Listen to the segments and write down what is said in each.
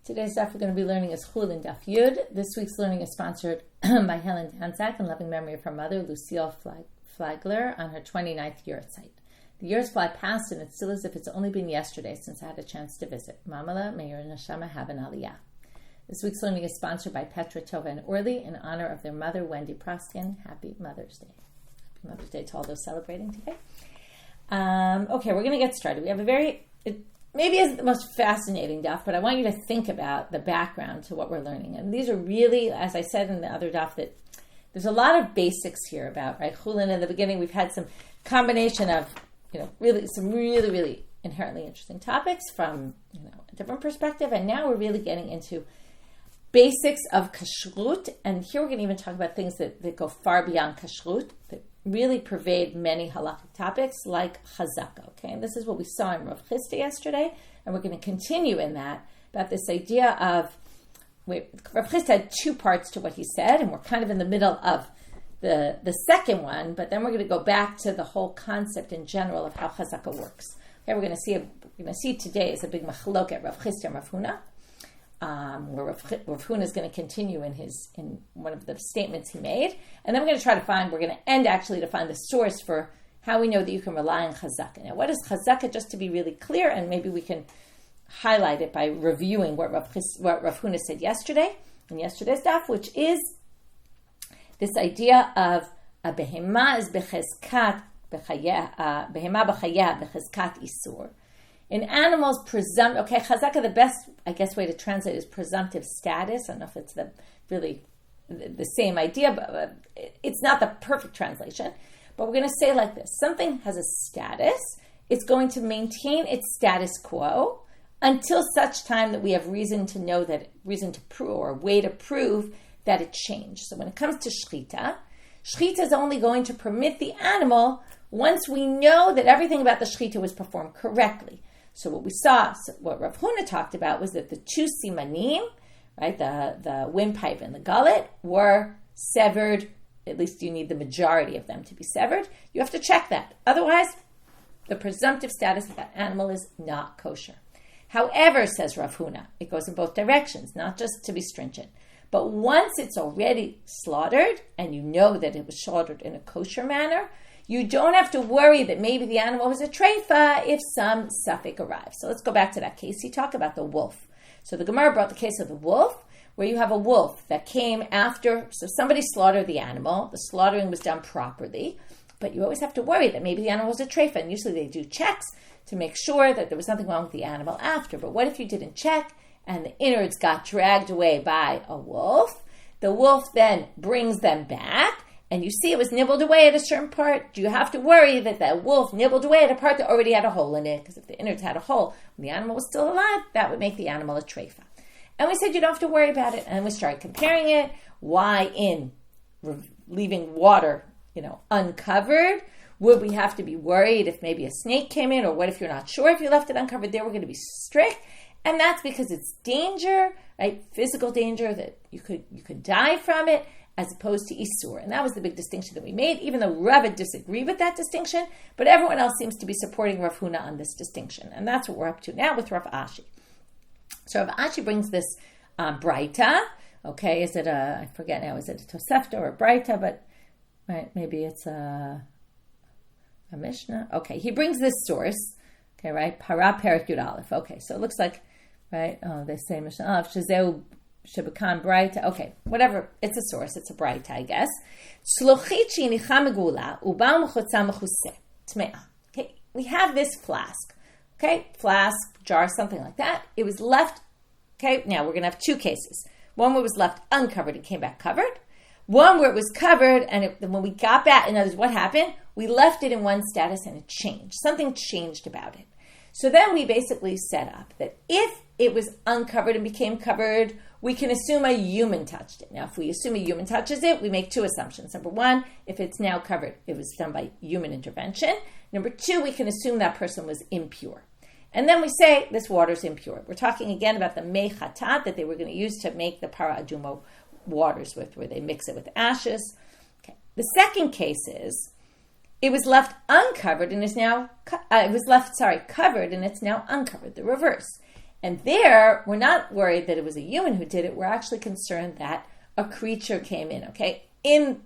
Today's daf we're going to be learning is Chullin daf Yud. This week's learning is sponsored by Helen Danzak in loving memory of her mother, Lucille Flagler, on her 29th yahrzeit. The years fly past, and it's still as if it's only been yesterday since I had a chance to visit. Mamala, may your neshama have an aliyah. This week's learning is sponsored by Petra, Tova, and Orly in honor of their mother, Wendy Prostkin. Happy Mother's Day. Happy Mother's Day to all those celebrating today. Okay, we're going to get started. We have maybe it's the most fascinating daf, but I want you to think about the background to what we're learning. And these are really, as I said in the other daf, that there's a lot of basics here about, right? Chullin, in the beginning, we've had some combination of, really inherently interesting topics from, a different perspective. And now we're really getting into basics of kashrut. And here we're going to even talk about things that go far beyond kashrut, that really pervade many halakhic topics like chazaka. Okay, and this is what we saw in Rav Chisda yesterday, and we're going to continue in that, about this idea of, Rav Chisda had two parts to what he said, and we're kind of in the middle of the second one, but then we're going to go back to the whole concept in general of how chazaka works. Okay, we're going to see today is a big machlok at Rav Chisda and Rav Huna, where Rav Huna is going to continue in one of the statements he made, and then we're going to try to find the source for how we know that you can rely on chazaka. Now, what is chazaka? Just to be really clear, and maybe we can highlight it by reviewing what Rav Huna said yesterday in yesterday's daf, which is this idea of a behema is behema b'chayah bechezkat isur. In animals, chazaka, the best, way to translate is presumptive status. I don't know if it's the same idea, but it's not the perfect translation. But we're going to say like this. Something has a status. It's going to maintain its status quo until such time that we have reason to prove, or a way to prove that it changed. So when it comes to shechita is only going to permit the animal once we know that everything about the shechita was performed correctly. So what Rav Huna talked about was that the two simanim, right, the windpipe and the gullet, were severed. At least you need the majority of them to be severed. You have to check that. Otherwise, the presumptive status of that animal is not kosher. However, says Rav Huna, it goes in both directions, not just to be stringent. But once it's already slaughtered, and you know that it was slaughtered in a kosher manner, you don't have to worry that maybe the animal was a treifa if some suffix arrives. So let's go back to that case. He talked about the wolf. So the Gemara brought the case of the wolf, where you have a wolf that came after, so somebody slaughtered the animal. The slaughtering was done properly, but you always have to worry that maybe the animal was a treifa, and usually they do checks to make sure that there was nothing wrong with the animal after. But what if you didn't check, and the innards got dragged away by a wolf? The wolf then brings them back, and you see it was nibbled away at a certain part. Do you have to worry that that wolf nibbled away at a part that already had a hole in it? Because if the innards had a hole when the animal was still alive, that would make the animal a treifa. And we said you don't have to worry about it. And we started comparing it. Why in leaving water, uncovered? Would we have to be worried if maybe a snake came in? Or what if you're not sure if you left it uncovered? There we're going to be strict. And that's because it's danger, right? Physical danger that you could die from it, as opposed to isur. And that was the big distinction that we made, even though Rav disagreed with that distinction, but everyone else seems to be supporting Rav Huna on this distinction. And that's what we're up to now with Rav Acha. So Rav Acha brings this braita. Okay, is it I forget now, is it a Tosefta or a braita? But right, maybe it's a Mishnah. Okay, he brings this source. Okay, right, Para Perek Yud Aleph. Okay, so it looks like, right, they say Mishnah Aleph, Shezeu Shebekan Braita. Okay, whatever. It's a source. It's a Braita, I guess. Okay, we have this flask. Okay, flask, jar, something like that. It was left. Okay, now we're going to have two cases. One where it was left uncovered and came back covered. One where it was covered, and when we got back, in other words, what happened? We left it in one status and it changed. Something changed about it. So then we basically set up that if it was uncovered and became covered, we can assume a human touched it. Now, if we assume a human touches it, we make two assumptions. Number one, if it's now covered, it was done by human intervention. Number two, we can assume that person was impure. And then we say this water is impure. We're talking again about the mei chatat that they were going to use to make the para aduma waters with, where they mix it with ashes. Okay. The second case is it was left uncovered and is now covered and it's now uncovered. The reverse. And there, we're not worried that it was a human who did it. We're actually concerned that a creature came in, okay? In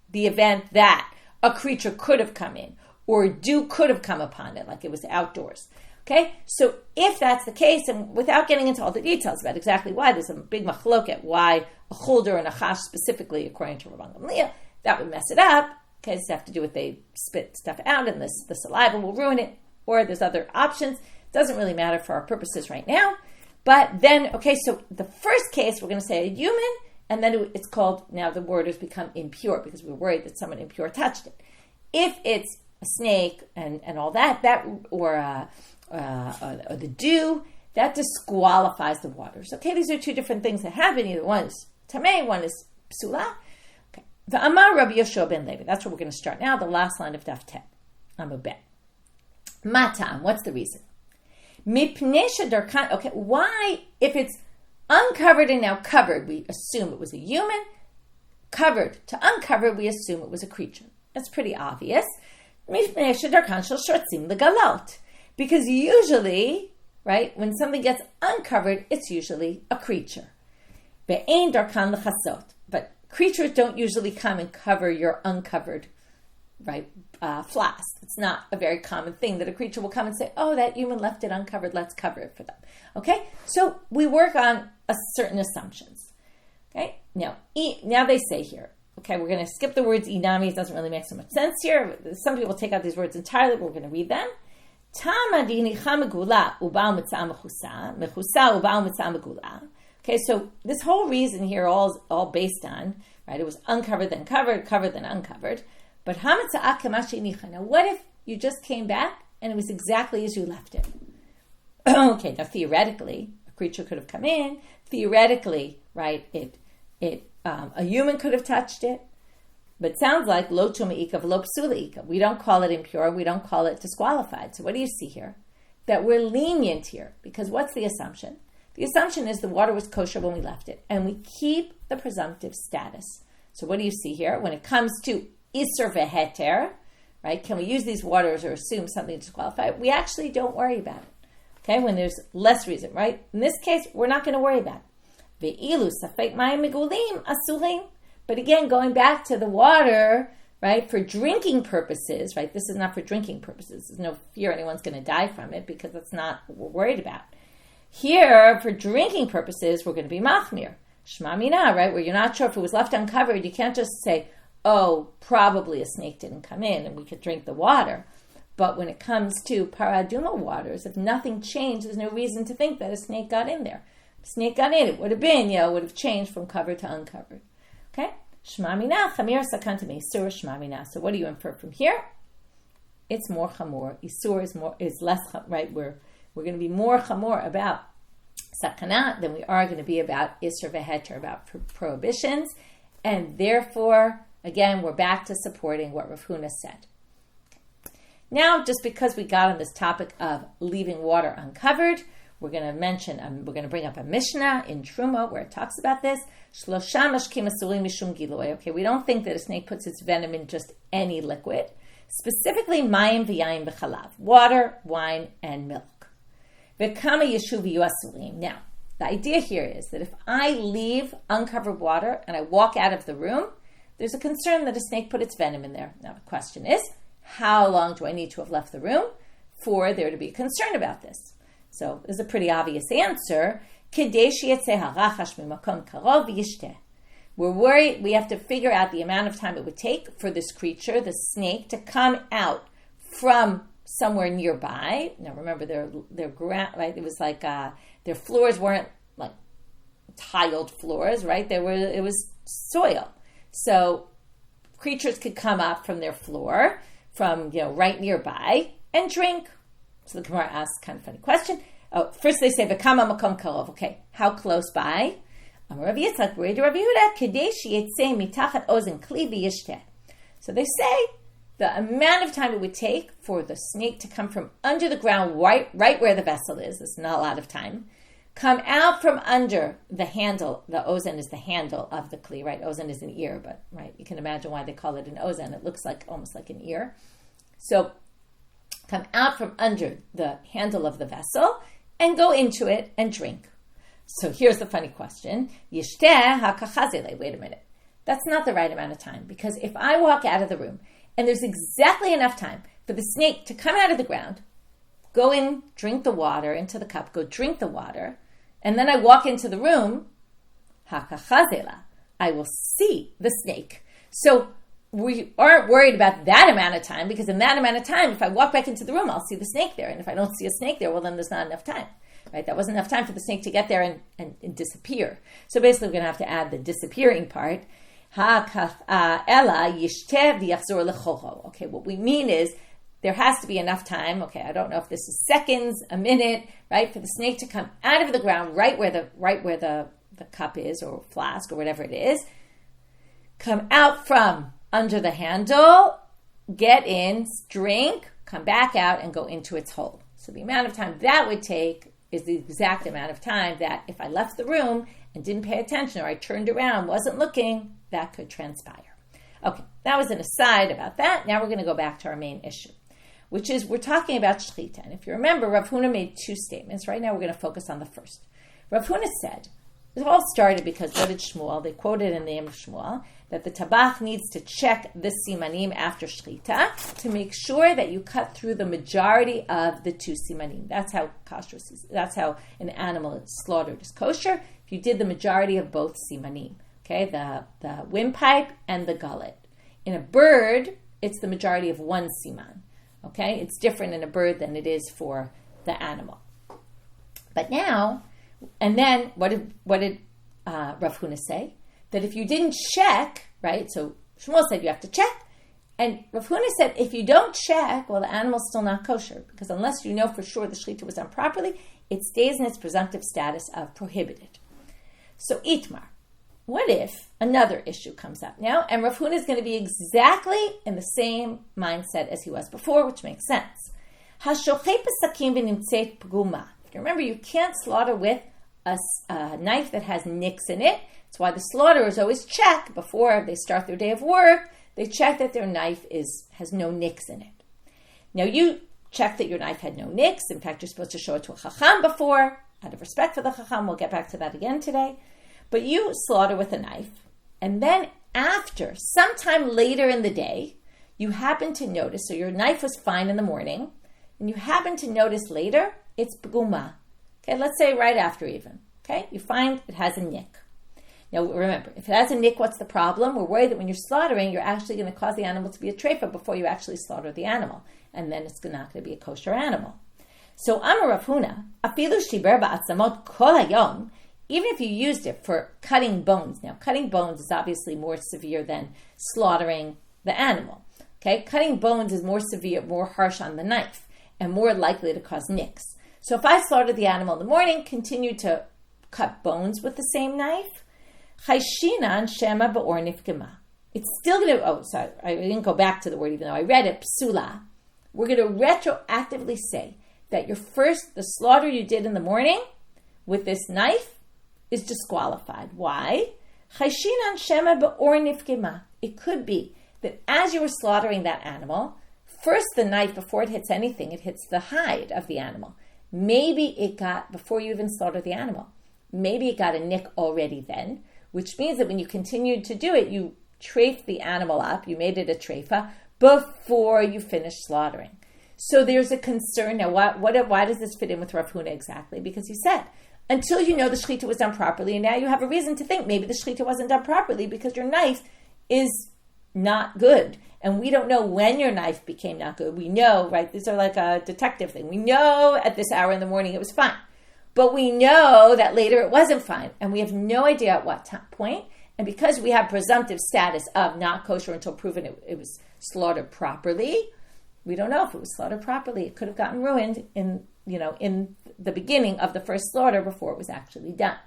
the event that a creature could have come in or a dew could have come upon it, like it was outdoors, okay? So if that's the case, and without getting into all the details about exactly why, there's a big machloket, why a chulder and a chash specifically, according to Rabban Gamliel, that would mess it up, okay? Does it have to do with they spit stuff out and the saliva will ruin it, or there's other options. Doesn't really matter for our purposes right now. But then, okay, so the first case, we're going to say a human, and then it's called, now the word has become impure because we're worried that someone impure touched it. If it's a snake and all that or the dew, that disqualifies the waters. Okay, these are two different things that happen. Either one is tamei, one is psula. Okay. The Amar Rabbi Yoshua ben Levi. That's where we're going to start now, the last line of Daf Tet. Amud Bet. Matam, what's the reason? Okay, why, if it's uncovered and now covered, we assume it was a human. Covered to uncovered, we assume it was a creature. That's pretty obvious. Because usually, right, when something gets uncovered, it's usually a creature. But creatures don't usually come and cover your uncovered, right, flask. It's not a very common thing that a creature will come and say, oh, that human left it uncovered, let's cover it for them. Okay, so we work on certain assumptions. Okay, now they say here, okay, we're going to skip the words inami, it doesn't really make so much sense here. Some people take out these words entirely, but we're going to read them. Okay, so this whole reason here all based on, right, it was uncovered, then covered, covered, then uncovered. But now what if you just came back and it was exactly as you left it? Okay, now theoretically, a creature could have come in. Theoretically, right, a human could have touched it. But it sounds like lo tumaika v'lo psulaika. We don't call it impure. We don't call it disqualified. So what do you see here? That we're lenient here. Because what's the assumption? The assumption is the water was kosher when we left it. And we keep the presumptive status. So what do you see here? When it comes to Isser veheter, right? Can we use these waters or assume something disqualified? We actually don't worry about it. Okay, when there's less reason, right? In this case, we're not going to worry about it. Ve'ilu safek mayim megulim asulim. But again, going back to the water, right, for drinking purposes, right? This is not for drinking purposes. There's no fear anyone's going to die from it because that's not what we're worried about. Here, for drinking purposes, we're going to be machmir. Shma mina, right? Where you're not sure if it was left uncovered. You can't just say, oh, probably a snake didn't come in and we could drink the water. But when it comes to paraduma waters, if nothing changed, there's no reason to think that a snake got in there. If a snake got in, it would have been, would have changed from covered to uncovered. Okay? Shma mina, chamir sakanta me'isur shma mina. So what do you infer from here? It's more chamor. Isur is less, right? We're going to be more chamor about sakana than we are going to be about isur veheter, about prohibitions. And therefore, again, we're back to supporting what Rav Huna said. Okay. Now, just because we got on this topic of leaving water uncovered, we're going to bring up a Mishnah in Truma where it talks about this. Okay, we don't think that a snake puts its venom in just any liquid, specifically mayim v'yayin v'chalav, water, wine, and milk. V'kama yeshu v'yu. Now, the idea here is that if I leave uncovered water and I walk out of the room, there's a concern that a snake put its venom in there. Now, the question is, how long do I need to have left the room for there to be a concern about this? So, there's a pretty obvious answer. We're worried, we have to figure out the amount of time it would take for this creature, the snake, to come out from somewhere nearby. Now, remember, their ground, right? It was like their floors weren't like tiled floors, right? It was soil. So creatures could come up from their floor, from right nearby, and drink. So the Gemara asks kind of funny question. Oh, first they say v'kama makom karov. Okay, how close by? Rav Yitzchak, Rav Yehuda, kadesh yitzei mitachat ozen kli v'yishteh. So they say the amount of time it would take for the snake to come from under the ground, right where the vessel is. There's not a lot of time. Come out from under the handle. The ozen is the handle of the kli, right? Ozen is an ear, but right, you can imagine why they call it an ozen. It looks like almost like an ear. So come out from under the handle of the vessel and go into it and drink. So here's the funny question. Yishteh hakachazele. Wait a minute. That's not the right amount of time, because if I walk out of the room and there's exactly enough time for the snake to come out of the ground, go in, drink the water into the cup, go drink the water, and then I walk into the room, hakachazela, I will see the snake. So we aren't worried about that amount of time, because in that amount of time, if I walk back into the room, I'll see the snake there. And if I don't see a snake there, well, then there's not enough time. Right? That wasn't enough time for the snake to get there and disappear. So basically, we're going to have to add the disappearing part. Okay, what we mean is there has to be enough time. Okay, I don't know if this is seconds, a minute, right, for the snake to come out of the ground right where the cup is, or flask, or whatever it is, come out from under the handle, get in, drink, come back out, and go into its hole. So the amount of time that would take is the exact amount of time that if I left the room and didn't pay attention, or I turned around, wasn't looking, that could transpire. Okay, that was an aside about that. Now we're going to go back to our main issue, which is we're talking about shechita. And if you remember, Rav Huna made two statements. Right now we're going to focus on the first. Rav Huna said, it all started because what did Shmuel? They quoted in the name of Shmuel that the tabach needs to check the simanim after shechita to make sure that you cut through the majority of the two simanim. That's how kashrus is. That's how an animal is slaughtered is kosher. If you did the majority of both simanim, okay, the windpipe and the gullet. In a bird, it's the majority of one siman. Okay, it's different in a bird than it is for the animal. But now, and then what did Rav Huna say? That if you didn't check, right? So Shmuel said you have to check, and Rav Huna said if you don't check, well, the animal's still not kosher, because unless you know for sure the shechita was done properly, it stays in its presumptive status of prohibited. So Itmar, what if another issue comes up now, and Rav Huna is going to be exactly in the same mindset as he was before, which makes sense. Remember, you can't slaughter with a knife that has nicks in it. That's why the slaughterers always check before they start their day of work. They check that their knife has no nicks in it. Now, you check that your knife had no nicks. In fact, you're supposed to show it to a chacham before, out of respect for the chacham. We'll get back to that again today. But you slaughter with a knife, and then after, sometime later in the day, you happen to notice, so your knife was fine in the morning, and you happen to notice later, it's pguma. Okay, let's say right after even. Okay, you find it has a nick. Now remember, if it has a nick, what's the problem? We're worried that when you're slaughtering, you're actually going to cause the animal to be a treifa before you actually slaughter the animal, and then it's not going to be a kosher animal. So Amar Rav Huna, afilu shiber ba'atzamot kol hayom, even if you used it for cutting bones. Now, cutting bones is obviously more severe than slaughtering the animal. Okay, cutting bones is more severe, more harsh on the knife, and more likely to cause nicks. So if I slaughtered the animal in the morning, continue to cut bones with the same knife, chayshinan shema ba'or nifgema. It's still going to, I didn't go back to the word even though I read it, psula. We're going to retroactively say that the slaughter you did in the morning with this knife is disqualified. Why? Chayshinan shema ba'or nifgema. It could be that as you were slaughtering that animal, first the knife, before it hits anything, it hits the hide of the animal. Maybe it got, before you even slaughtered the animal, maybe it got a nick already then, which means that when you continued to do it, you trafed the animal up, you made it a treifa, before you finished slaughtering. So there's a concern. Now, why does this fit in with Rav Huna exactly? Because he said, until you know the shechita was done properly, and now you have a reason to think maybe the shechita wasn't done properly because your knife is not good. And we don't know when your knife became not good. We know, right? These are like a detective thing. We know at this hour in the morning it was fine. But we know that later it wasn't fine. And we have no idea at what point. And because we have presumptive status of not kosher until proven it was slaughtered properly, we don't know if it was slaughtered properly. It could have gotten ruined in the beginning of the first slaughter before it was actually done.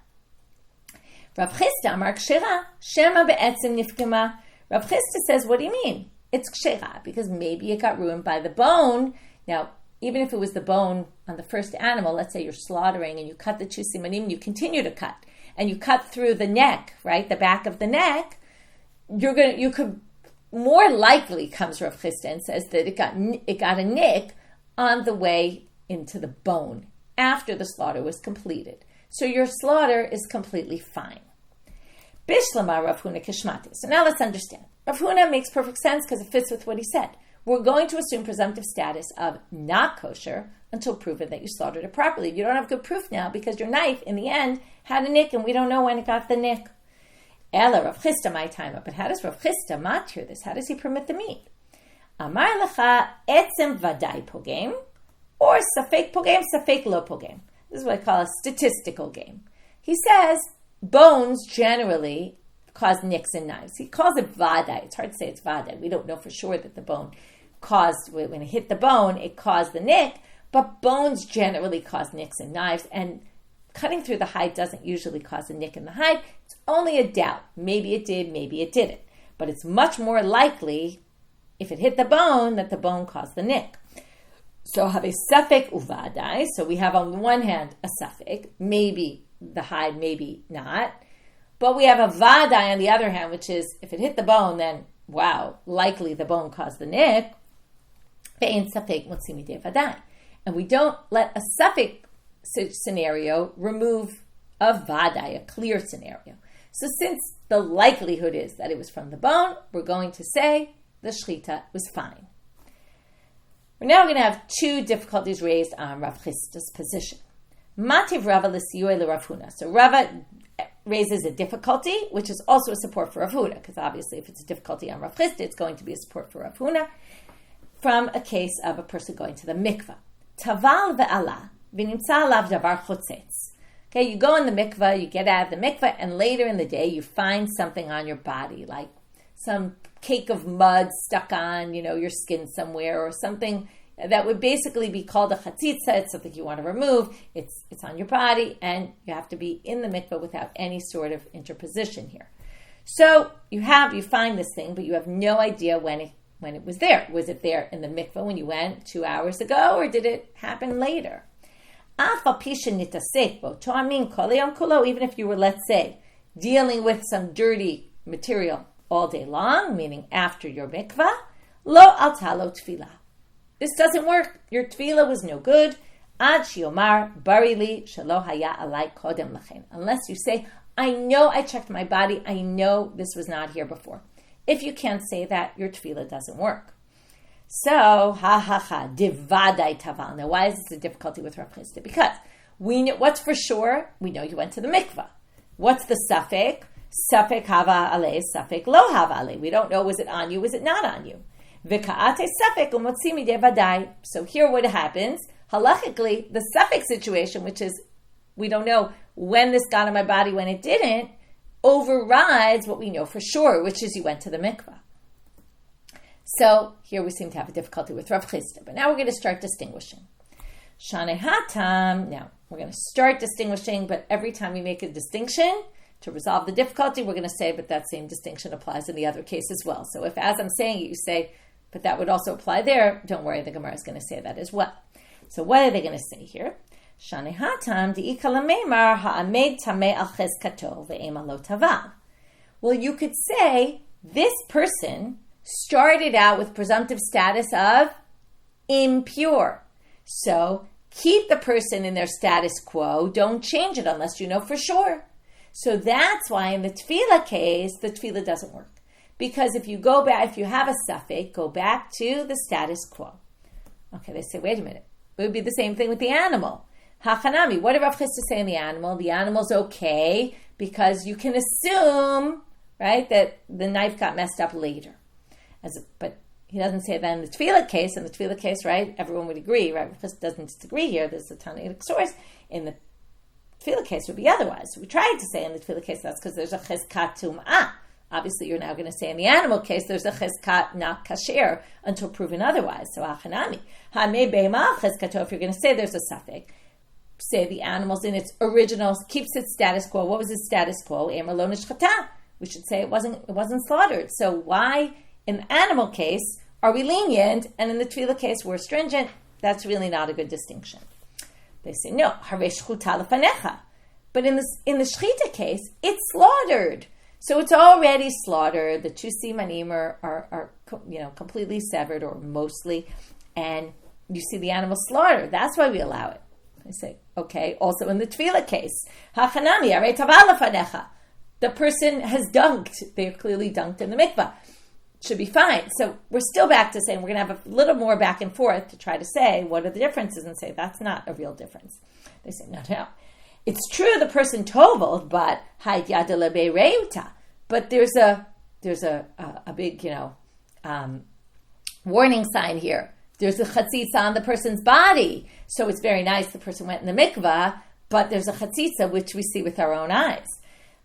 Rav Chisda amar kshera shema be'etzem nifgema. Rav Chisda says, what do you mean? It's kshera, because maybe it got ruined by the bone. Now, even if it was the bone on the first animal, let's say you're slaughtering and you cut the two simanim, you continue to cut, and you cut through the neck, right, the back of the neck, you could more likely, comes Rav Chisda and says that it got a nick on the way into the bone after the slaughter was completed. So your slaughter is completely fine. Bishlama Rav Huna Kishmati. So now let's understand. Rav Huna makes perfect sense because it fits with what he said. We're going to assume presumptive status of not kosher until proven that you slaughtered it properly. You don't have good proof now because your knife, in the end, had a nick and we don't know when it got the nick. Ela Rav Chisda my time. But how does Rav Chisda matir this? How does he permit the meat? Amar lecha etzem vadai pogem, or safek pogem, safek lo pogem. This is what I call a statistical game. He says bones generally cause nicks in knives. He calls it vadai. It's hard to say it's vadai. We don't know for sure that the bone caused, when it hit the bone, it caused the nick, but bones generally cause nicks in knives, and cutting through the hide doesn't usually cause a nick in the hide. It's only a doubt. Maybe it did, maybe it didn't. But it's much more likely, if it hit the bone, that the bone caused the nick. So have a safek uvadai. So we have on the one hand a safek, maybe the hide, maybe not. But we have a vadai on the other hand, which is if it hit the bone, then wow, likely the bone caused the nick. And we don't let a safek scenario remove a vadai, a clear scenario. So since the likelihood is that it was from the bone, we're going to say the shechita was fine. We're now going to have two difficulties raised on Rav Chisda's position. Mativ Rava l'siyui l'Rav Huna. So Rava raises a difficulty, which is also a support for Rav Huna, because obviously if it's a difficulty on Rav Chisda, it's going to be a support for Rav Huna, from a case of a person going to the mikvah. Taval ve'ala v'nimtza alav davar chotzetz. Okay, you go in the mikvah, you get out of the mikvah, and later in the day you find something on your body, like some cake of mud stuck on, your skin somewhere, or something that would basically be called a chatzitza. It's something you want to remove. It's on your body, and you have to be in the mikvah without any sort of interposition here. So you find this thing, but you have no idea when it was there. Was it there in the mikvah when you went 2 hours ago, or did it happen later? Even if you were, let's say, dealing with some dirty material all day long, meaning after your mikvah, lo altalo tefillah. This doesn't work. Your tefillah was no good. Ad shiomar barili shelo haya alai kodem lachen. Unless you say, I know I checked my body. I know this was not here before. If you can't say that, your tefillah doesn't work. So, divadai taval. Now, why is this a difficulty with Rav Chisda? Because we know what's for sure. We know you went to the mikvah. What's the safek? Safek hava alei, safek lo hava alei. We don't know, was it on you, was it not on you? V'ka'ate safek umotzimi devadai. So here what happens, halachically, the safek situation, which is, we don't know when this got on my body, when it didn't, overrides what we know for sure, which is you went to the mikvah. So here we seem to have a difficulty with Rav Chisda. But now we're going to start distinguishing. Shanei hatam. Now we're going to start distinguishing, but every time we make a distinction to resolve the difficulty, we're going to say, but that same distinction applies in the other case as well. So if as I'm saying it, you say, but that would also apply there, don't worry, the Gemara is going to say that as well. So what are they going to say here? Shanei hatam di'ika lameimar ha'amed tameh al chezkato ve'ema lo taval. Well, you could say this person started out with presumptive status of impure. So keep the person in their status quo. Don't change it unless you know for sure. So that's why in the tefillah case, the tefillah doesn't work. Because if you go back, if you have a safek, go back to the status quo. Okay, they say, wait a minute. It would be the same thing with the animal. Hachanami, what did Rav Chisda say in the animal? The animal's okay because you can assume, right, that the knife got messed up later. But he doesn't say that in the tefillah case. In the tefillah case, right, everyone would agree, right? Rav Chisda doesn't disagree here. There's a Tanaitic source. In the tefillah case, it would be otherwise. So we tried to say in the tefillah case that's because there's a chizkat tum'ah. Obviously, you're now going to say in the animal case, there's a chizkat not kasher until proven otherwise. So achanami. Ha'mei be'ema chizkato, if you're going to say there's a safek, say the animal's in its original, keeps its status quo. What was its status quo? Emer lo nishchata. We should say it wasn't slaughtered. So why in the animal case are we lenient, and in the tefillah case we're stringent? That's really not a good distinction. They say no. Harei shchuta lefanecha. But in the shechita case, it's slaughtered. So it's already slaughtered. The two simanim are completely severed or mostly, and you see the animal slaughtered. That's why we allow it. I say, okay, also in the tefillah case, hachanami arei tava lefanecha. The person has dunked. They've clearly dunked in the mikvah. Should be fine. So we're still back to saying we're going to have a little more back and forth to try to say what are the differences and say that's not a real difference. They say, no. It's true the person toveled, but but there's a big, warning sign here. There's a chatzitza on the person's body. So it's very nice the person went in the mikvah, but there's a chatzitza which we see with our own eyes.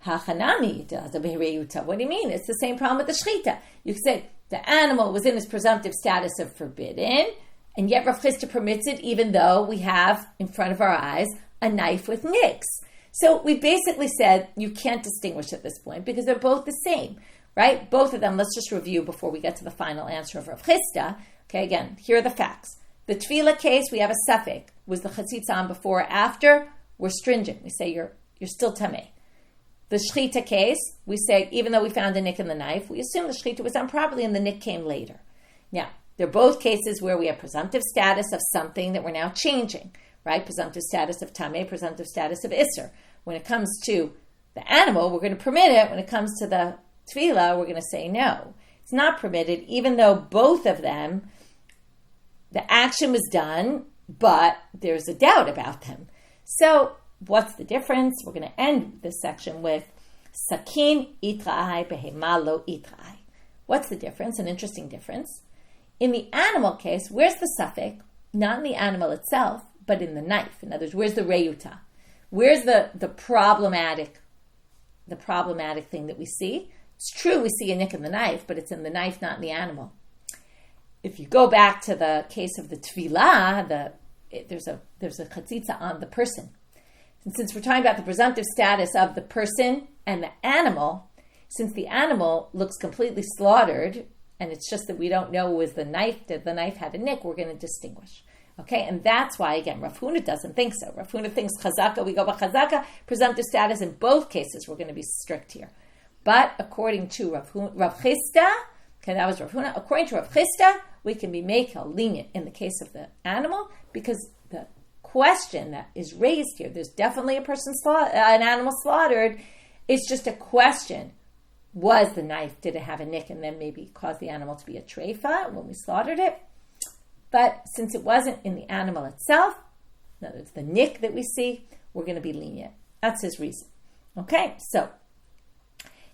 Hachanami, what do you mean? It's the same problem with the shechita. You could say the animal was in its presumptive status of forbidden, and yet Rav Chisda permits it even though we have in front of our eyes a knife with nicks. So we basically said you can't distinguish at this point because they're both the same, right? Both of them, let's just review before we get to the final answer of Rav Chisda. Okay, again, here are the facts. The tefillah case, we have a suffix. Was the chatzitza on before or after? We're stringent. We say you're still tameh. The shechita case, we say, even though we found a nick in the knife, we assume the shechita was done properly and the nick came later. Now, they're both cases where we have presumptive status of something that we're now changing, right? Presumptive status of tameh, presumptive status of isser. When it comes to the animal, we're going to permit it. When it comes to the tefillah, we're going to say no. It's not permitted, even though both of them, the action was done, but there's a doubt about them. So, what's the difference? We're going to end this section with sakin itra'ai behema lo itra'ai. What's the difference? An interesting difference. In the animal case, where's the suffix? Not in the animal itself, but in the knife. In other words, where's the reyuta? Where's the problematic thing that we see? It's true we see a nick in the knife, but it's in the knife, not in the animal. If you go back to the case of the tefillah, there's a chatzitza on the person. And since we're talking about the presumptive status of the person and the animal, since the animal looks completely slaughtered, and it's just that we don't know was the knife, did the knife have a nick, we're going to distinguish. Okay, and that's why, again, Rav Huna doesn't think so. Rav Huna thinks chazaka, we go by chazaka, presumptive status. In both cases, we're going to be strict here. But according to Rav Chisda, okay, that was Rav Huna, according to Rav Chisda, we can be lenient in the case of the animal because the question that is raised here, there's definitely an animal slaughtered. It's just a question. Was the knife, did it have a nick and then maybe cause the animal to be a treifa when we slaughtered it? But since it wasn't in the animal itself, in other words, the nick that we see, we're going to be lenient. That's his reason. Okay, so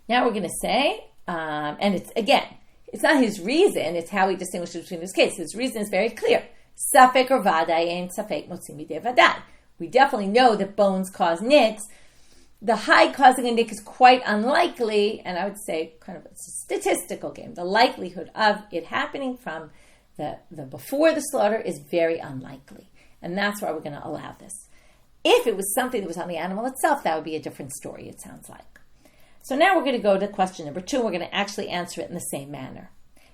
now we're going to say, and it's not his reason, it's how he distinguishes between those cases. His reason is very clear. Safek or vaday ain't safek motzimi de vaday. We definitely know that bones cause nicks. The hide causing a nick is quite unlikely, and I would say kind of a statistical game. The likelihood of it happening from the before the slaughter is very unlikely, and that's why we're going to allow this. If it was something that was on the animal itself, that would be a different story, it sounds like. So now we're going to go to question number 2. We're going to actually answer it in the same manner.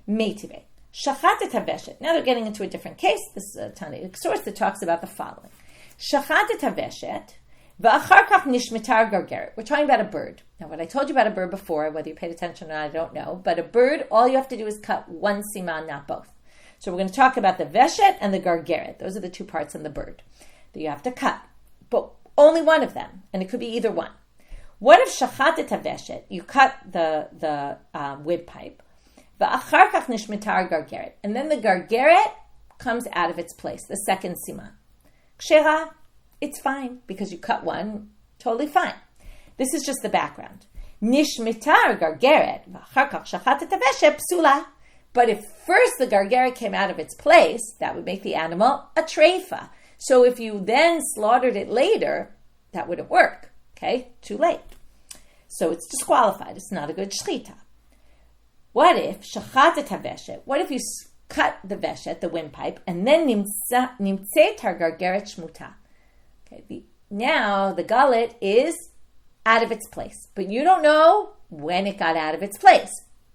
Meitive. Shechita taveshet. Now they're getting into a different case. This is a Tanaic source that talks about the following. Shechita taveshet, v'achar kach nishmetar gargeret. We're talking about a bird. Now what I told you about a bird before, whether you paid attention or not, I don't know. But a bird, all you have to do is cut one siman, not both. So we're going to talk about the veshet and the gargeret. Those are the two parts in the bird that you have to cut. But only one of them, and it could be either one. What if shechita taveshet, you cut the wood pipe, v'achar kach nishmetar gargeret, and then the gargeret comes out of its place, the second siman. Kshera, it's fine, because you cut one, totally fine. This is just the background. Nishmetar gargeret, v'achar kach shechita taveshet, psula. But if first the gargeret came out of its place, that would make the animal a treifa. So if you then slaughtered it later, that wouldn't work. Okay, too late. So it's disqualified. It's not a good shechita. What if shechata taveshet? What if you cut the veshet, the windpipe, and then nimtzei tar gargeret shmuta? Okay, now the gullet is out of its place, but you don't know when it got out of its place.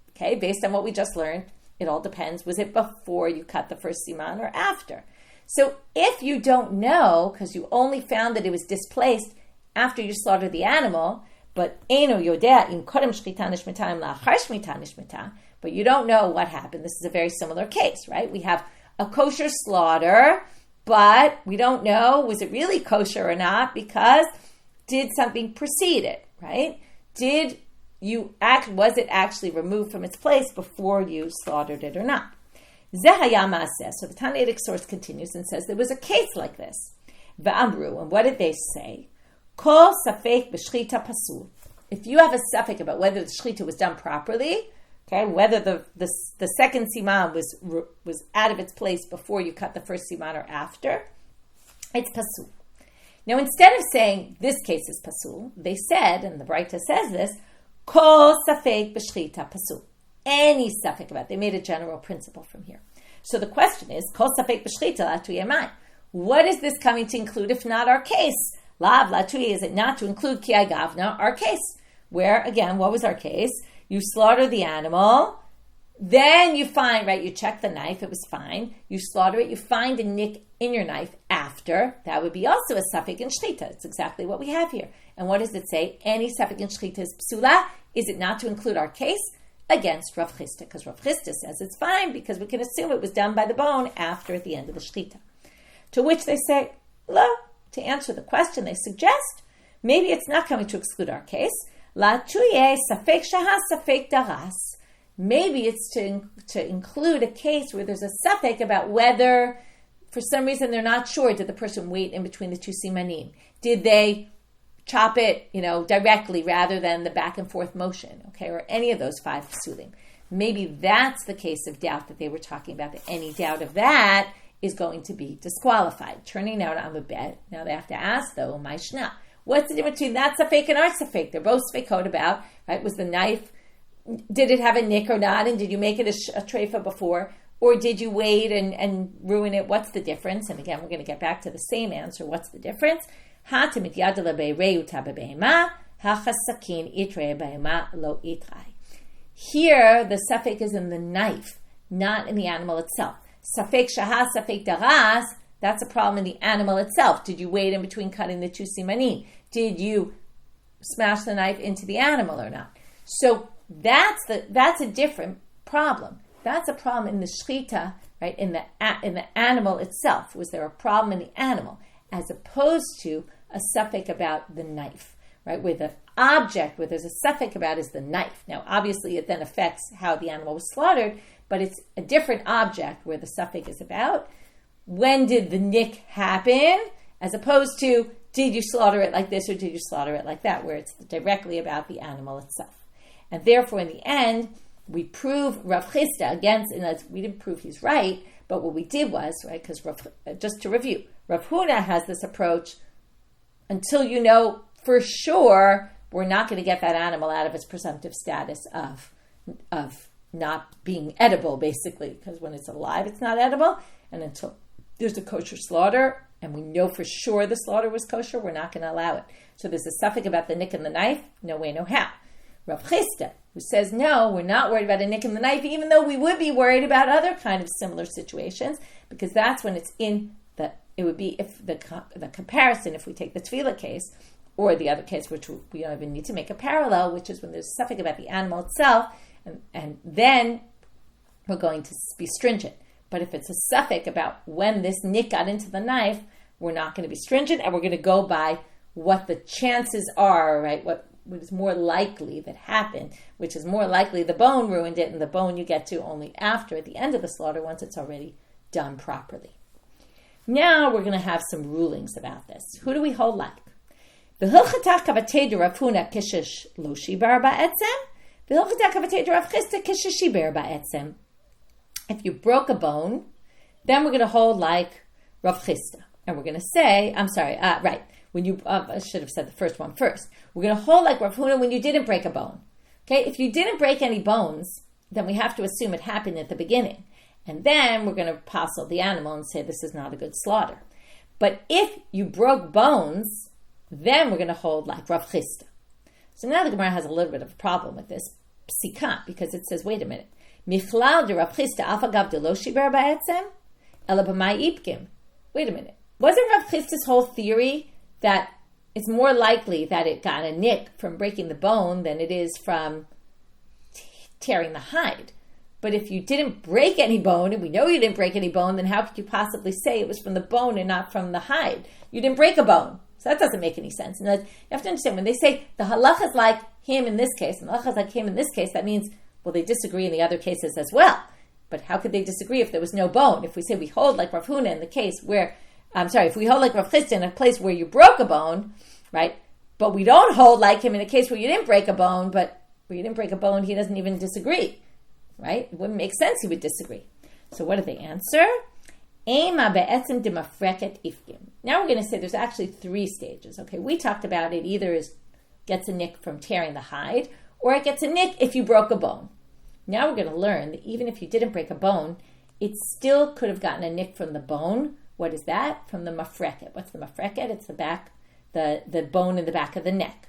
Okay, based on what we just learned, it all depends. Was it before you cut the first siman or after? So if you don't know, because you only found that it was displaced after you slaughtered the animal, but eino yodea im kodem shechita nishmeta im la'achar shechita nishmeta, but you don't know what happened. This is a very similar case, right? We have a kosher slaughter, but we don't know, was it really kosher or not, because did something precede it, right? Was it actually removed from its place before you slaughtered it or not? Zehaya Maaseh. So the Tanaitic source continues and says there was a case like this. V'amru, and what did they say? Kol safek b'shchita pasul. If you have a safek about whether the shechita was done properly, okay, whether the second siman was out of its place before you cut the first siman or after, it's pasul. Now, instead of saying this case is pasul, they said, and the Braita says this, kol safek b'shchita pasul. Any safek about it. They made a general principle from here. So the question is, kol safek b'shchita latu yamai. What is this coming to include if not our case? Lav latu, is it not to include ki gavna, our case? Where, again, what was our case? You slaughter the animal, then you find, right, you check the knife, it was fine. You slaughter it, you find a nick in your knife after. That would be also a safek in shechita. It's exactly what we have here. And what does it say? Any safek in shechita is psula. Is it not to include our case? Against Rav Chisda, because Rav Chisda says it's fine because we can assume it was done by the bone after at the end of the shechita. To which they say, lo, to answer the question, they suggest maybe it's not coming to exclude our case. La tuye safek shahas safek daras. Maybe it's to include a case where there's a safek about whether, for some reason, they're not sure. Did the person wait in between the two simanim? Did they chop it, directly rather than the back and forth motion? Okay, or any of those 5 psulim. Maybe that's the case of doubt that they were talking about. That any doubt of that is going to be disqualified. Turning now to Amabet. Now they have to ask though, Maishna. What's the difference between that safek and our safek? They're both safekot about, right? Was the knife, did it have a nick or not? And did you make it a treifa before? Or did you wait and ruin it? What's the difference? And again, we're going to get back to the same answer. What's the difference? Here, the safek is in the knife, not in the animal itself. Safek shahas, safek daras, that's a problem in the animal itself. Did you wait in between cutting the 2 simanim? Did you smash the knife into the animal or not? So that's a different problem. That's a problem in the shechita, right? In the animal itself. Was there a problem in the animal, as opposed to a safek about the knife, right? Where the object, where there's a safek about, is the knife. Now, obviously, it then affects how the animal was slaughtered, but it's a different object where the safek is about when did the nick happen, as opposed to did you slaughter it like this or did you slaughter it like that, where it's directly about the animal itself. And therefore, in the end, we prove Rav Chisda against, and we didn't prove he's right, but what we did was, right, because just to review, Rav Huna has this approach, until you know for sure, we're not going to get that animal out of its presumptive status of not being edible, basically, because when it's alive, it's not edible, and until there's a kosher slaughter, and we know for sure the slaughter was kosher, we're not going to allow it. So there's a safek about the nick and the knife, no way, no how. Rav Chisda, who says, no, we're not worried about a nick in the knife, even though we would be worried about other kind of similar situations, because that's when it's it would be if the comparison, if we take the tefillah case, or the other case, which we don't even need to make a parallel, which is when there's safek about the animal itself, and then we're going to be stringent. But if it's a safek about when this nick got into the knife, we're not going to be stringent, and we're going to go by what the chances are, right? What is more likely that happened, which is more likely the bone ruined it, and the bone you get to only after, at the end of the slaughter, once it's already done properly. Now we're going to have some rulings about this. Who do we hold like? The hilchata kavatei de Rav Huna kishish lo shibar ba'etzem. The hilchata kavatei de Rav Chisda kishish shibar ba'etzem. If you broke a bone, then we're going to hold like Rav Chisda. And we're going to say, when you, I should have said the first one first. We're going to hold like Rav Huna when you didn't break a bone. Okay, if you didn't break any bones, then we have to assume it happened at the beginning. And then we're going to passel the animal and say this is not a good slaughter. But if you broke bones, then we're going to hold like Rav Chisda. So now the Gemara has a little bit of a problem with this psika, because it says, wait a minute. Michlal de Rav Chisda afagav de lo shiber ba'etzem ela b'mai ipkim. Wait a minute. Wasn't Rav Chisda's whole theory that it's more likely that it got a nick from breaking the bone than it is from tearing the hide? But if you didn't break any bone, and we know you didn't break any bone, then how could you possibly say it was from the bone and not from the hide? You didn't break a bone. So that doesn't make any sense. And you have to understand, when they say the halacha is like him in this case, and the halacha is like him in this case, that means, well, they disagree in the other cases as well. But how could they disagree if there was no bone? If we say we hold like Rav Huna in the case where, if we hold like Rav Chisda in a place where you broke a bone, right? But we don't hold like him in a case where you didn't break a bone, but where you didn't break a bone, he doesn't even disagree, right? It wouldn't make sense he would disagree. So what did they answer? Now we're going to say there's actually 3 stages. Okay, we talked about it either gets a nick from tearing the hide, or it gets a nick if you broke a bone. Now we're going to learn that even if you didn't break a bone, it still could have gotten a nick from the bone. What is that? From the mafreket. What's the mafreket? It's the back, the bone in the back of the neck.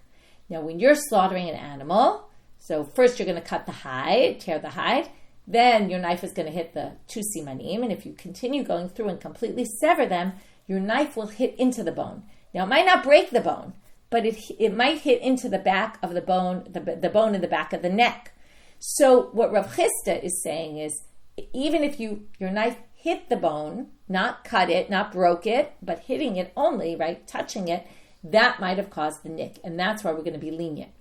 Now when you're slaughtering an animal, so first you're going to cut the hide, tear the hide, then your knife is going to hit the 2 simanim, and if you continue going through and completely sever them, your knife will hit into the bone. Now it might not break the bone, but it might hit into the back of the bone, the bone in the back of the neck. So what Rav Chisda is saying is, even if your knife hit the bone, not cut it, not broke it, but hitting it only, right, touching it, that might have caused the nick, and that's why we're going to be lenient.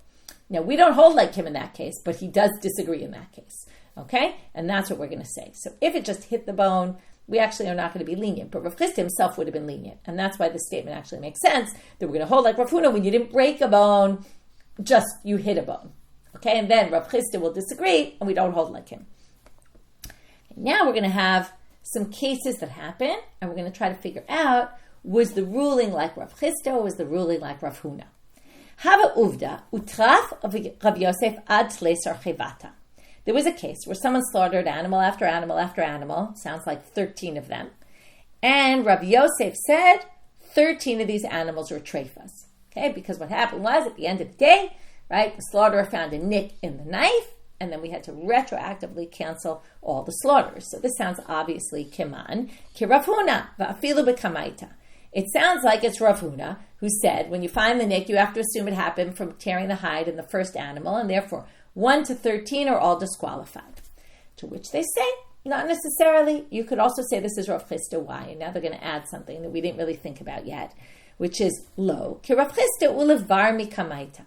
Now, we don't hold like him in that case, but he does disagree in that case, okay? And that's what we're going to say. So if it just hit the bone, we actually are not going to be lenient, but Rav Chisda himself would have been lenient, and that's why this statement actually makes sense, that we're going to hold like Rav Huna when you didn't break a bone, just you hit a bone, okay? And then Rav Chisda will disagree, and we don't hold like him. Now we're going to have some cases that happen, and we're going to try to figure out, was the ruling like Rav Chisda, or was the ruling like Rav Huna? Hava uvda utraf of Rav Yosef ad tleisar chevata. There was a case where someone slaughtered animal after animal after animal, sounds like 13 of them, and Rav Yosef said 13 of these animals were treifas. Okay, because what happened was, at the end of the day, right, the slaughterer found a nick in the knife, and then we had to retroactively cancel all the slaughterers. So this sounds obviously kiman, ki Rav Huna, va'afilu b'kamaita. It sounds like it's Rav Huna who said, when you find the nick, you have to assume it happened from tearing the hide in the first animal, and therefore 1 to 13 are all disqualified. To which they say, not necessarily. You could also say this is Rav Chisda. Why? And now they're going to add something that we didn't really think about yet, which is lo, ki Rav Chisda ulevar mikamaita.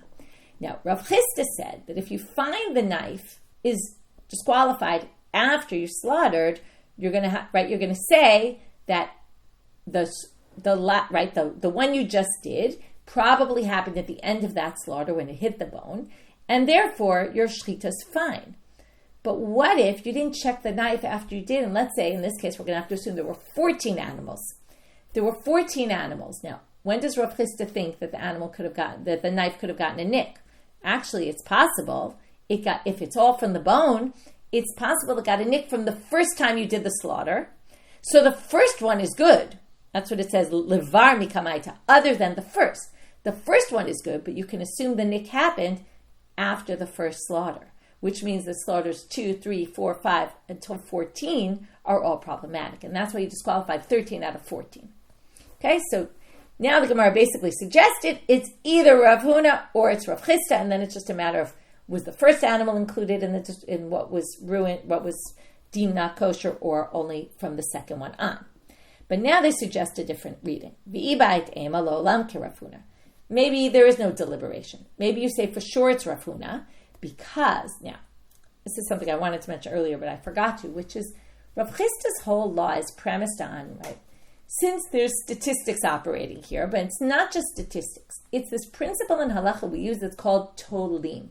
Now, Rav Chisda said that if you find the knife is disqualified after you slaughtered, you're going to say that the one you just did probably happened at the end of that slaughter when it hit the bone, and therefore your shechita is fine. But what if you didn't check the knife after you did? And let's say in this case we're going to have to assume there were 14 animals. There were 14 animals. Now, when does Rav Chisda think that the knife could have gotten a nick? Actually, it's possible. If it's all from the bone, it's possible it got a nick from the first time you did the slaughter. So the first one is good. That's what it says, levar mikamaita, other than the first. The first one is good, but you can assume the nick happened after the first slaughter, which means the slaughters 2, 3, 4, 5, until 14 are all problematic. And that's why you disqualified 13 out of 14. Okay, so now the Gemara basically suggested it's either Rav Huna or it's Rav Chisda, and then it's just a matter of, was the first animal included in what was ruined, what was deemed not kosher, or only from the second one on. But now they suggest a different reading. Maybe there is no deliberation. Maybe you say for sure it's Rav Huna, because, now, this is something I wanted to mention earlier, but I forgot to, which is Rav Chisda's whole law is premised on, right, since there's statistics operating here, but it's not just statistics. It's this principle in halacha we use that's called tolim.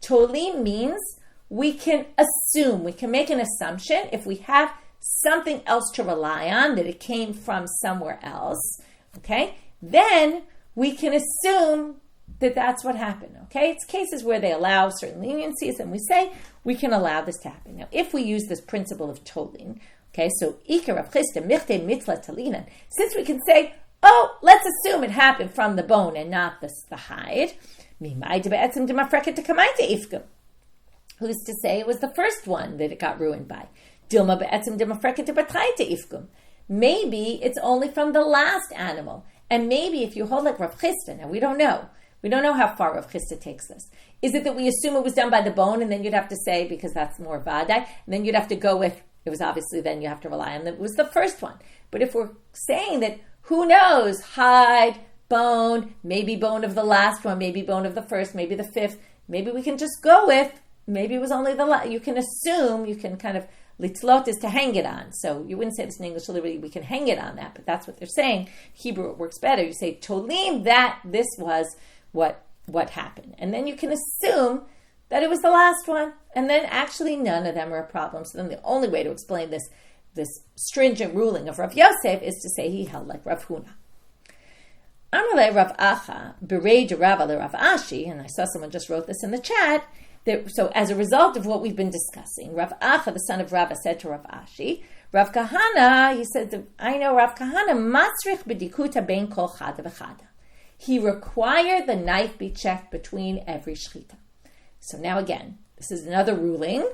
Tolim means we can assume, we can make an assumption if we have something else to rely on, that it came from somewhere else, okay? Then we can assume that that's what happened, okay? It's cases where they allow certain leniencies, and we say we can allow this to happen. Now, if we use this principle of tolim, okay, so Iyar Rav Chisda michte mitla talinan, since we can say, oh, let's assume it happened from the bone and not the hide, who's to say it was the first one that it got ruined by? Maybe it's only from the last animal. And maybe if you hold like Rav Chisda, now we don't know, We don't know how far Rav Chisda takes this. Is it that we assume it was done by the bone, and then you'd have to say, because that's more vadai, and then you'd have to go with, it was obviously then you have to rely on it was the first one. But if we're saying that, who knows, hide, bone, maybe bone of the last one, maybe bone of the first, maybe the fifth, maybe we can just go with, maybe it was only the last. You can assume, you can kind of, litzlot is to hang it on. So you wouldn't say this in English, literally, we can hang it on that, but that's what they're saying. Hebrew, it works better. You say, tolim, that this was what happened. And then you can assume that it was the last one. And then actually none of them are a problem. So then the only way to explain this stringent ruling of Rav Yosef is to say he held like Rav Huna. Amalei Rav Acha, berei derive le Rav Ashi, and I saw someone just wrote this in the chat. So as a result of what we've been discussing, Rav Acha, the son of Rava, said to Rav Ashi, Rav Kahana, he said, I know Rav Kahana, masrich b'dikuta ben kol chada v'chada. He required the knife be checked between every shechita. So now again, this is another ruling,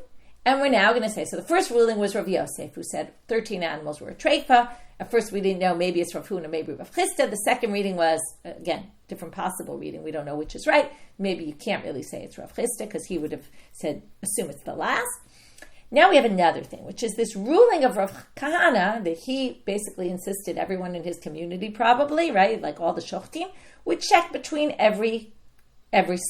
and we're now going to say, so the first ruling was Rav Yosef, who said 13 animals were a treifa. At first we didn't know, maybe it's Rav Huna, maybe Rav Chisda. The second reading was, again, different possible reading. We don't know which is right. Maybe you can't really say it's Rav Chisda, because he would have said, assume it's the last. Now we have another thing, which is this ruling of Rav Kahana, that he basically insisted everyone in his community probably, right, like all the shochtim, would check between every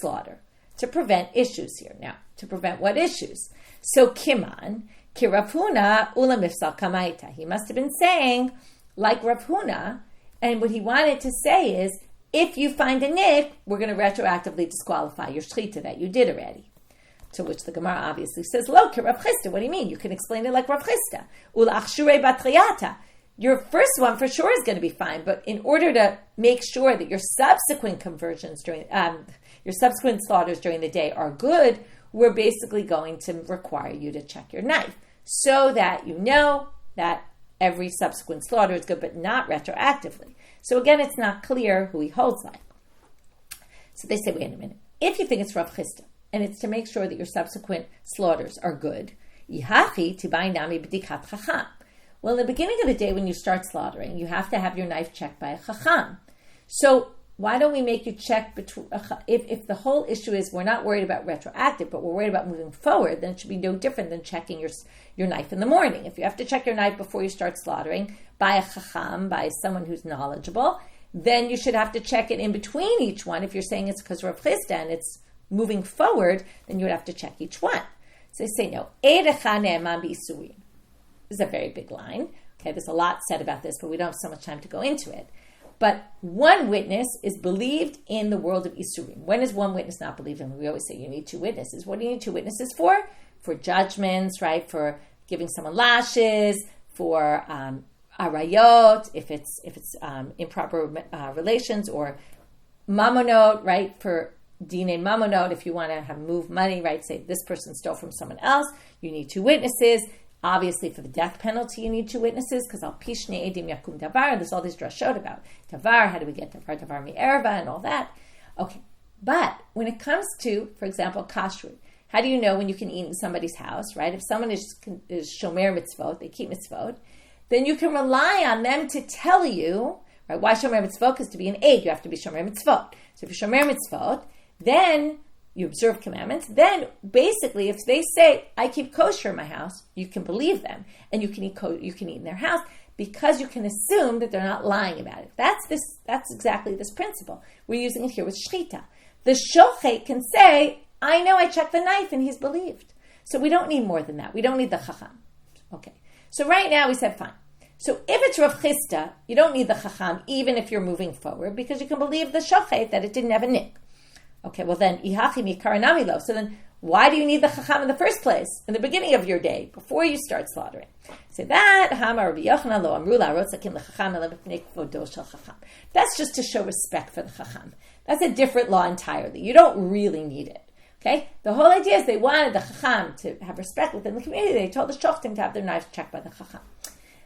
slaughter to prevent issues here. Now, to prevent what issues? So Kiman, ki Rav Huna ula mifsal kamaita. He must have been saying, like Rav Huna, and what he wanted to say is, if you find a nick, we're going to retroactively disqualify your shechita that you did already. To which the Gemara obviously says, lo, ki Rav Chisda. What do you mean? You can explain it like Rav Chisda. Ula achshure batriyata. Your first one for sure is going to be fine, but in order to make sure that your subsequent conversions during your subsequent slaughters during the day are good, we're basically going to require you to check your knife so that you know that every subsequent slaughter is good, but not retroactively. So again, it's not clear who he holds like. So they say, wait a minute. If you think it's Rav Chisda, and it's to make sure that your subsequent slaughters are good, ihachi tibai nami b'dikat chacham. Well, in the beginning of the day when you start slaughtering, you have to have your knife checked by a chacham. So why don't we make you check between? If the whole issue is we're not worried about retroactive, but we're worried about moving forward, then it should be no different than checking your knife in the morning. If you have to check your knife before you start slaughtering by a chacham, by someone who's knowledgeable, then you should have to check it in between each one. If you're saying it's because Rav Chisda and it's moving forward, then you would have to check each one. So they say no. This is a very big line. Okay, there's a lot said about this, but we don't have so much time to go into it. But one witness is believed in the world of Isurim. When is one witness not believed in? We always say you need two witnesses. What do you need two witnesses for? For judgments, right? For giving someone lashes, for arayot, if it's improper relations, or mamonot, right? For dine mamonot, if you want to have move money, right? Say this person stole from someone else, you need two witnesses. Obviously, for the death penalty, you need two witnesses, because al pishne edim yakum davar, and there's all these drashot about davar, how do we get davar mi-erva, and all that. Okay, but when it comes to, for example, kashrut, how do you know when you can eat in somebody's house, right? If someone is shomer mitzvot, they keep mitzvot, then you can rely on them to tell you, right? Why shomer mitzvot? Because to be an aid, you have to be shomer mitzvot. So if you're shomer mitzvot, then you observe commandments, then basically if they say, I keep kosher in my house, you can believe them, and you can eat in their house, because you can assume that they're not lying about it. That's exactly this principle. We're using it here with shechita. The shochet can say, I know I checked the knife and he's believed. So we don't need more than that. We don't need the chacham. Okay. So right now we said fine. So if it's Rav Chisda, you don't need the chacham even if you're moving forward, because you can believe the shochet that it didn't have a nick. Okay, well then, ihachi mikaranami lo. So then, why do you need the chacham in the first place, in the beginning of your day, before you start slaughtering? So that, Rabbi Yonatan lo amru la'arotzakim lechacham ela b'pnei kvodo shel chacham. That's just to show respect for the chacham. That's a different law entirely. You don't really need it. Okay? The whole idea is they wanted the chacham to have respect within the community. They told the shoftim to have their knives checked by the chacham.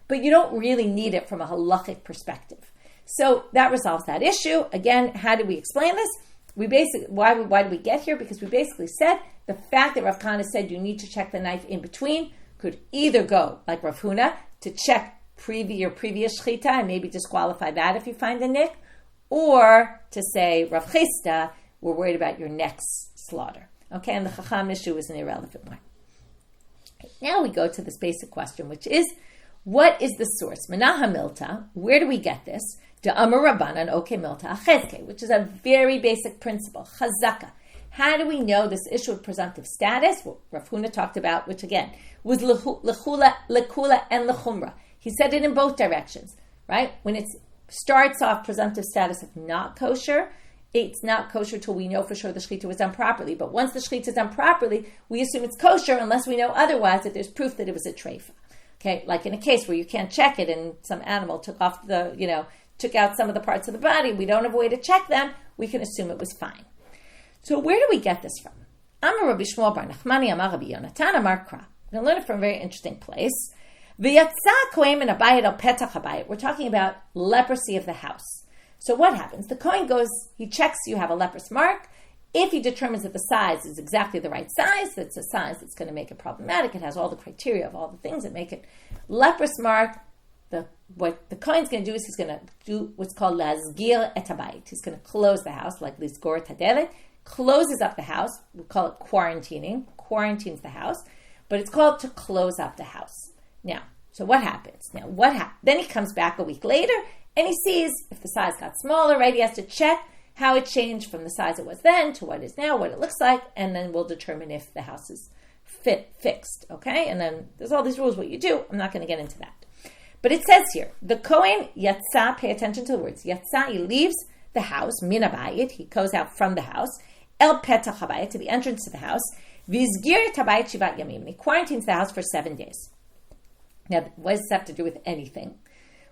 But you don't really need it from a halachic perspective. So that resolves that issue. Again, how do we explain this? Why did we get here? Because we basically said the fact that Rav Kahana said you need to check the knife in between could either go like Rav Huna to check your previous shechita and maybe disqualify that if you find a nick, or to say, Rav Chisda, we're worried about your next slaughter. Okay, and the Chacham issue is an irrelevant one. Now we go to this basic question, which is, what is the source? Menah milta, where do we get this? De Amar Rabbanan, okay milta, achezke, which is a very basic principle, chazaka. How do we know this issue of presumptive status? What Rav Huna talked about, which again, was lekula, and lechumra. He said it in both directions, right? When it starts off presumptive status of not kosher, it's not kosher till we know for sure the shechita was done properly. But once the shechita is done properly, we assume it's kosher unless we know otherwise, that there's proof that it was a treifa. Okay, like in a case where you can't check it and some animal took out some of the parts of the body, we don't have a way to check them, we can assume it was fine. So where do we get this from? Amar Rabbi Shmuel bar Nachmani, Amar Rabbi Yonatan, Amar Kra. We're going to learn it from a very interesting place. We're talking about leprosy of the house. So what happens? The Kohen goes, he checks you have a leprous mark. If he determines that the size is exactly the right size, that's a size that's going to make it problematic, it has all the criteria of all the things that make it leprous mark, what the Kohen's going to do is he's going to do what's called lasgir et habayit. He's going to close the house, like lisgor tadelet, closes up the house. We call it quarantines the house, but it's called to close up the house. Now, so what happens? Then he comes back a week later, and he sees if the size got smaller, right? He has to check how it changed from the size it was then to what it is now, what it looks like, and then we'll determine if the house is fixed, okay? And then there's all these rules, what you do. I'm not going to get into that. But it says here, the Kohen yatsa, pay attention to the words, yatsa, he leaves the house, min habayit, he goes out from the house, el petach habayit, to the entrance to the house, vizgir tabayit shivat yamim, and he quarantines the house for 7 days. Now, what does this have to do with anything?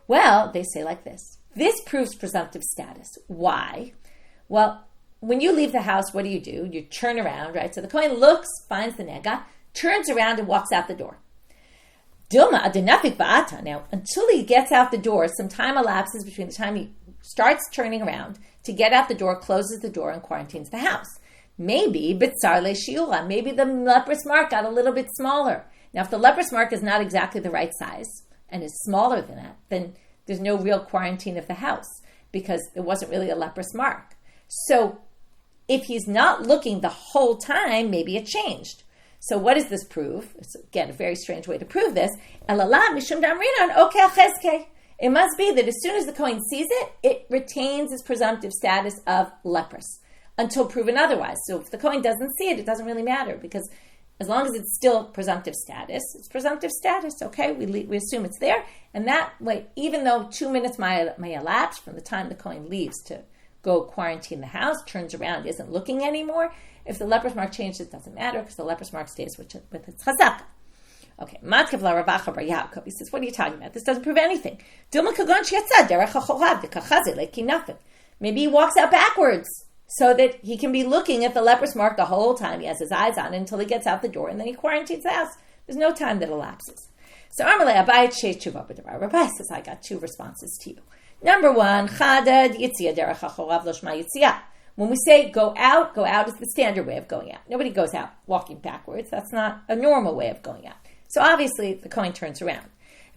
Well, they say like this. This proves presumptive status. Why? Well, when you leave the house, what do? You turn around, right? So the Kohen looks, finds the nega, turns around and walks out the door. Dilma adenafik ba'ata. Now, until he gets out the door, some time elapses between the time he starts turning around to get out the door, closes the door, and quarantines the house. Maybe bitzar le'shiura. Maybe the leprous mark got a little bit smaller. Now, if the leprous mark is not exactly the right size and is smaller than that, then there's no real quarantine of the house because it wasn't really a leprous mark. So if he's not looking the whole time, maybe it changed. So what does this prove? It's, again, a very strange way to prove this. It must be that as soon as the Kohen sees it, it retains its presumptive status of leprous until proven otherwise. So if the Kohen doesn't see it, it doesn't really matter because as long as it's still presumptive status, it's presumptive status, okay? We assume it's there. And that way, even though 2 minutes may elapse from the time the Kohen leaves to go quarantine the house, turns around, isn't looking anymore, if the leprous mark changes, it doesn't matter because the leprous mark stays with its chazaka. Okay, Matkav la Rav Acha bar Yaakov. He says, what are you talking about? This doesn't prove anything. Maybe he walks out backwards so that he can be looking at the leprous mark the whole time. He has his eyes on it until he gets out the door, and then he quarantines the house. There's no time that elapses. So Amalei Abai Sheish Tshuva b'Devar. Rabbi says, I got 2 responses to you. Number 1, Chadad Yitzia Derech HaChorav Lo Shma Yitzia. When we say go out is the standard way of going out. Nobody goes out walking backwards. That's not a normal way of going out. So obviously the Kohen turns around.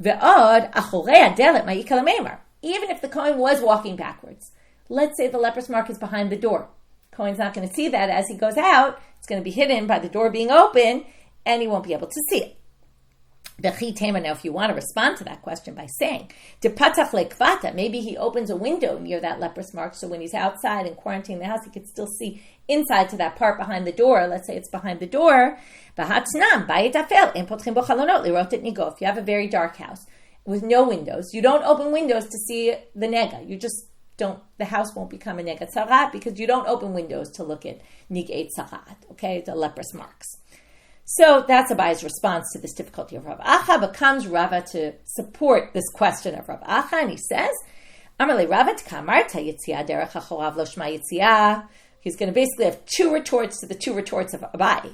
Ve'od achorei adelet ma'ikal meimar. Even if the Kohen was walking backwards, let's say the leprous mark is behind the door. Kohen's not going to see that as he goes out. It's going to be hidden by the door being open, and he won't be able to see it. Now, if you want to respond to that question by saying, maybe he opens a window near that leprous mark, so when he's outside and quarantining the house, he can still see inside to that part behind the door. Let's say it's behind the door. If you have a very dark house with no windows, you don't open windows to see the nega. You just don't, the house won't become a nega tzarat because you don't open windows to look at nig'ei tzarat, okay, the leprous marks. So that's Abai's response to this difficulty of Rav Acha, but comes Rava to support this question of Rav Acha, and he says, Amarle Rava t'kamarta yitzia derech hachorav lo shma yitzia. He's going to basically have 2 retorts to the 2 retorts of Abai.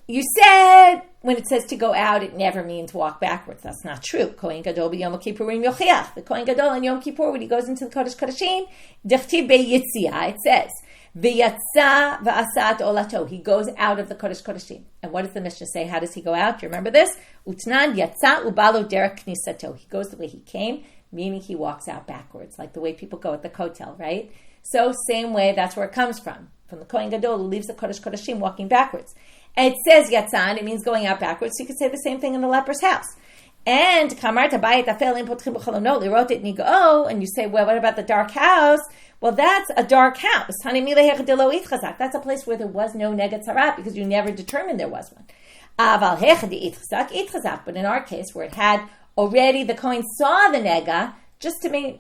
You said, when it says to go out, it never means walk backwards. That's not true. Kohen Gadol b'Yom Kippurim yochiach. The Kohen Gadol on Yom Kippur, when he goes into the Kodesh Kodashim, dechtiv be'yitzia, it says, V'yatsa v'asat olato. He goes out of the Kodesh Kodashim. And what does the Mishnah say? How does he go out? Do you remember this? Utnan yatsa ubalo derek knisato. He goes the way he came. meaning he walks out backwards, like the way people go at the kotel, right? So same way, that's where it comes from the Kohen Gadol who leaves the Kodesh Kodashim walking backwards. And it says yatzan, it means going out backwards, so you could say the same thing in the leper's house. And and you say, well, what about the dark house? Well, that's a dark house. That's a place where there was no nega tzarat because you never determined there was one. But in our case, where it had already, the Kohen saw the nega, just to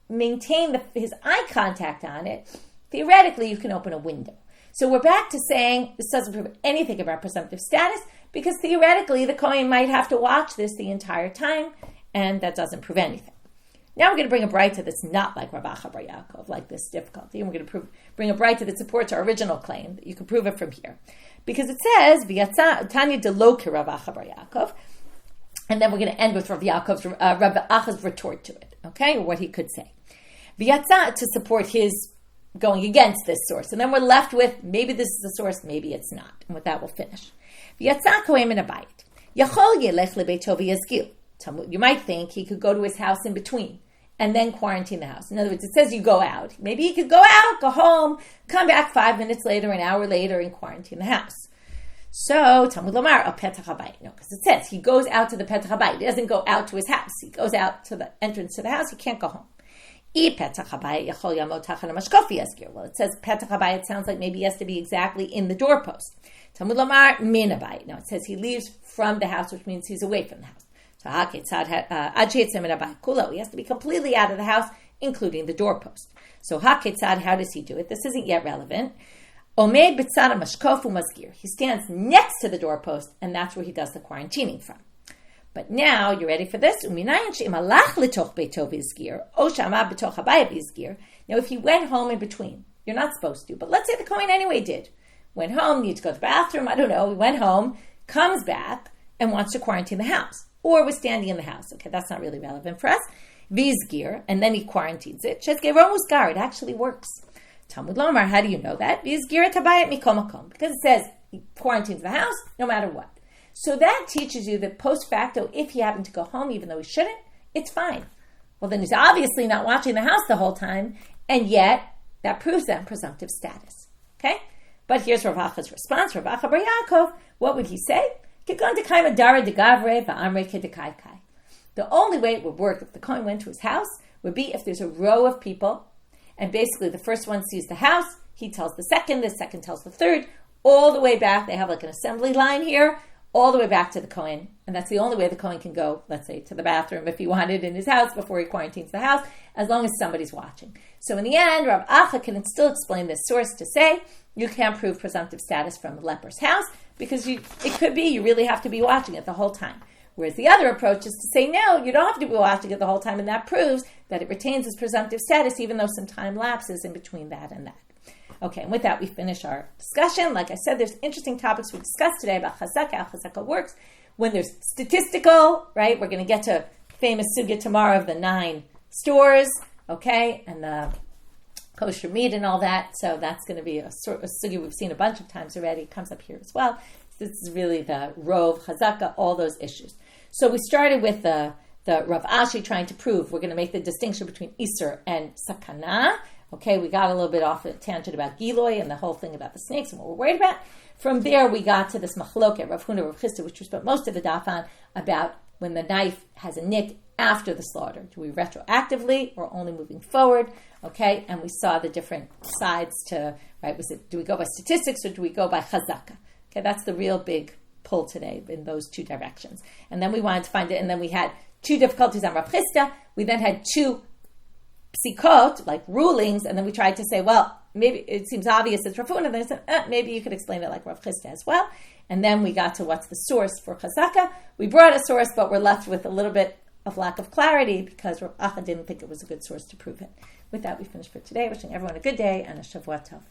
maintain his eye contact on it, theoretically you can open a window. So we're back to saying this doesn't prove anything about presumptive status, because theoretically the Kohen might have to watch this the entire time, and that doesn't prove anything. Now we're going to bring a braita that's not like Rav Acha bar Yaakov, like this difficulty, and we're going to bring a braita that supports our original claim, that you can prove it from here. Because it says, Tanya de lo ki Rav Acha bar Yaakov, and then we're going to end with Rav Acha's retort to it, okay, or what he could say. V'yatza, to support his going against this source. And then we're left with, maybe this is the source, maybe it's not. And with that, we'll finish. V'yatza kohen min habayit. Yachol yelech lebeito v'yazgil. You might think he could go to his house in between and then quarantine the house. In other words, it says you go out. Maybe he could go out, go home, come back 5 minutes later, an hour later, and quarantine the house. So, Talmud Lomar, al petach habayit. No, because it says he goes out to the petach habayit. He doesn't go out to his house. He goes out to the entrance to the house. He can't go home. Well, it says petach habayit sounds like maybe he has to be exactly in the doorpost. Talmud Lomar min habayit. No, it says he leaves from the house, which means he's away from the house. So he has to be completely out of the house, including the doorpost. So how does he do it? This isn't yet relevant. He stands next to the doorpost, and that's where he does the quarantining from. But now, you ready for this? Now, if he went home in between, you're not supposed to, but let's say the Kohen anyway did. Went home, needs to go to the bathroom, I don't know, he went home, comes back, and wants to quarantine the house, or was standing in the house. Okay, that's not really relevant for us. Vizgir, and then he quarantines it. It actually works. Talmud Lomar, how do you know that? Because it says he quarantines the house no matter what. So that teaches you that post facto, if he happened to go home even though he shouldn't, it's fine. Well, then he's obviously not watching the house the whole time, and yet that proves that presumptive status. Okay? But here's Rav Acha's response. Rav Acha bar Yaakov, what would he say? The only way it would work if the Kohen went to his house would be if there's a row of people, and basically the first one sees the house, he tells the second tells the third, all the way back. They have like an assembly line here, all the way back to the Kohen. And that's the only way the Kohen can go, let's say, to the bathroom if he wanted in his house before he quarantines the house, as long as somebody's watching. So in the end, Rav Acha can still explain this source to say, you can't prove presumptive status from a leper's house, because it could be you really have to be watching it the whole time. Whereas the other approach is to say, no, you don't have to be watching it the whole time, and that proves that it retains its presumptive status, even though some time lapses in between that and that. Okay, and with that, we finish our discussion. Like I said, there's interesting topics we discussed today about chazaka, how chazaka works. When there's statistical, right, we're going to get to famous sugya tomorrow of the 9 stores, okay, and the kosher meat and all that. So that's going to be a sugya we've seen a bunch of times already. It comes up here as well. This is really the rov, chazaka, all those issues. So we started with the Rav Ashi trying to prove we're going to make the distinction between Isser and Sakana. Okay, we got a little bit off a tangent about Giloy and the whole thing about the snakes and what we're worried about. From there, we got to this machloket, Rav Huna, Rav Chisda, which we spent most of the daf on, about when the knife has a nick after the slaughter. Do we retroactively or only moving forward? Okay, and we saw the different sides to, right, do we go by statistics or do we go by chazaka? Okay, that's the real big pull today in those 2 directions. And then we wanted to find it, and then we had 2 difficulties on Rav Chisda. We then had 2 psikot, like rulings, and then we tried to say, well, maybe it seems obvious it's Rav Huna, and then I said, maybe you could explain it like Rav Chisda as well. And then we got to what's the source for chazaka. We brought a source, but we're left with a little bit of lack of clarity because Rav Acha didn't think it was a good source to prove it. With that, we finish for today. Wishing everyone a good day and a Shavua Tov.